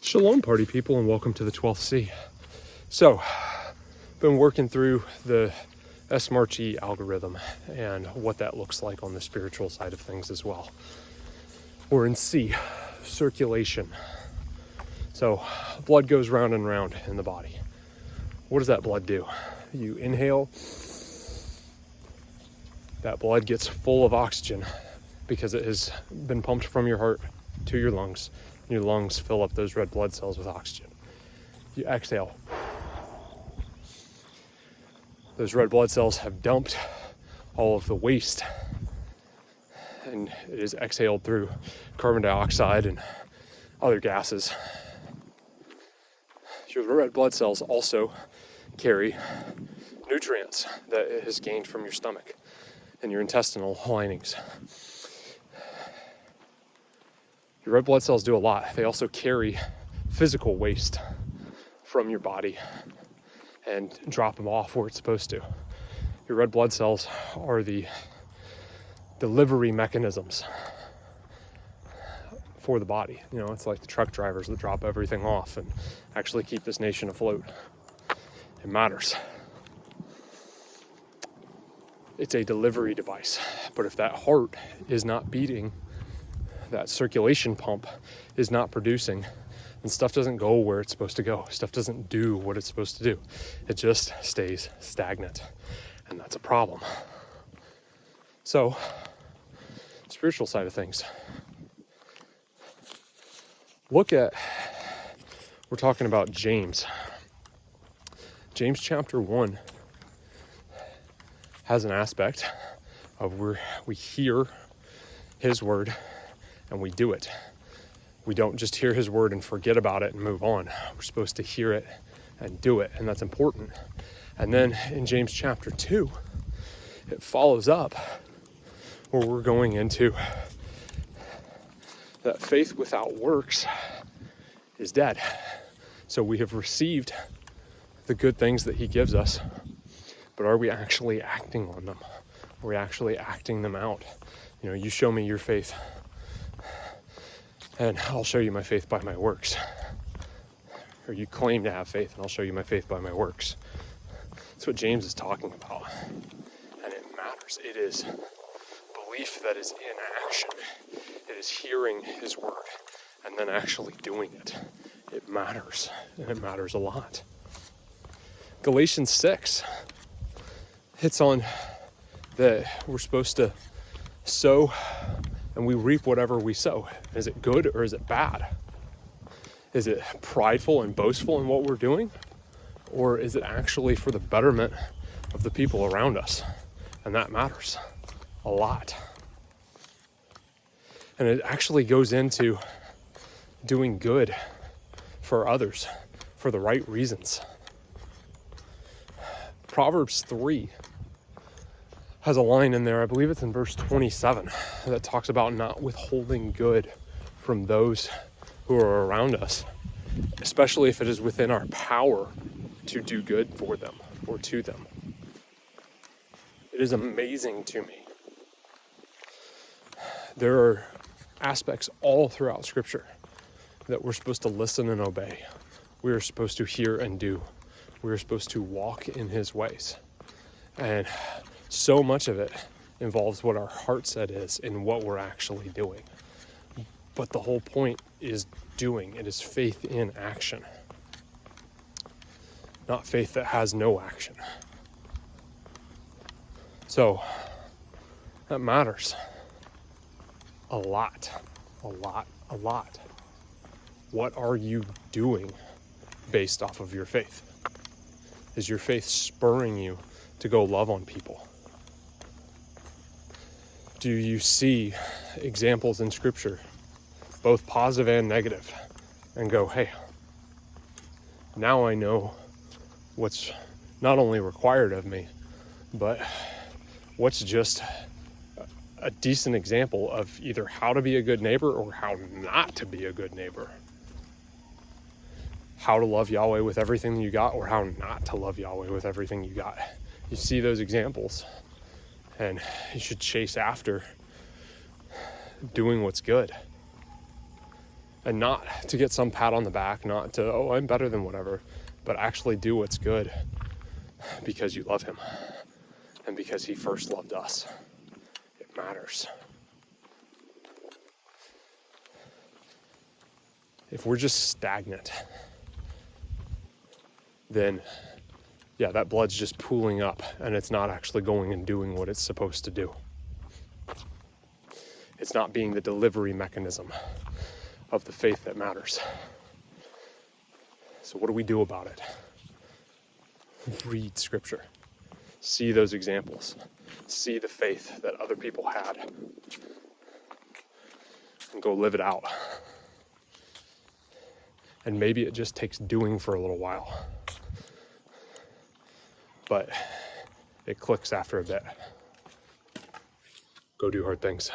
Shalom, party people, and welcome to the 12th C. So, been working through the SMART-G algorithm and what that looks like on the spiritual side of things as well. We're in C, circulation. So, blood goes round and round in the body. What does that blood do? You inhale, that blood gets full of oxygen because it has been pumped from your heart to your lungs. Your lungs fill up those red blood cells with oxygen. You exhale. Those red blood cells have dumped all of the waste, and it is exhaled through carbon dioxide and other gases. Your red blood cells also carry nutrients that it has gained from your stomach and your intestinal linings. Your red blood cells do a lot. They also carry physical waste from your body and drop them off where it's supposed to. Your red blood cells are the delivery mechanisms for the body. You know, it's like the truck drivers that drop everything off and actually keep this nation afloat. It matters. It's a delivery device. But if that heart is not beating, that circulation pump is not producing, and stuff doesn't go where it's supposed to go. Stuff doesn't do what it's supposed to do. It just stays stagnant, and that's a problem. So, spiritual side of things. We're talking about James. James chapter 1 has an aspect of where we hear his word and we do it. We don't just hear his word and forget about it and move on. We're supposed to hear it and do it, and that's important. And then in James chapter 2, it follows up where we're going into that faith without works is dead. So we have received the good things that he gives us, but are we actually acting on them? Are we actually acting them out? You know, you show me your faith, and I'll show you my faith by my works. Or you claim to have faith, and I'll show you my faith by my works. That's what James is talking about. And it matters. It is belief that is in action. It is hearing his word and then actually doing it. It matters, and it matters a lot. Galatians 6 hits on that we're supposed to sow and we reap whatever we sow. Is it good or is it bad? Is it prideful and boastful in what we're doing? Or is it actually for the betterment of the people around us? And that matters a lot. And it actually goes into doing good for others for the right reasons. Proverbs 3 has a line in there, I believe it's in verse 27, that talks about not withholding good from those who are around us, especially if it is within our power to do good for them or to them. It is amazing to me. There are aspects all throughout Scripture that we're supposed to listen and obey. We are supposed to hear and do. We are supposed to walk in his ways. And so much of it involves what our heart set is and what we're actually doing. But the whole point is doing. It is faith in action, not faith that has no action. So that matters a lot. What are you doing based off of your faith? Is your faith spurring you to go love on people? Do you see examples in Scripture, both positive and negative, and go, hey, now I know what's not only required of me, but what's just a decent example of either how to be a good neighbor or how not to be a good neighbor? How to love Yahweh with everything you got or how not to love Yahweh with everything you got. You see those examples, and you should chase after doing what's good. And not to get some pat on the back, not to, oh, I'm better than whatever, but actually do what's good because you love him and because he first loved us. It matters. If we're just stagnant, then yeah, that blood's just pooling up and it's not actually going and doing what it's supposed to do. It's not being the delivery mechanism of the faith that matters. So what do we do about it? Read scripture. See those examples. See the faith that other people had. And go live it out. And maybe it just takes doing for a little while. But it clicks after a bit. Go do hard things.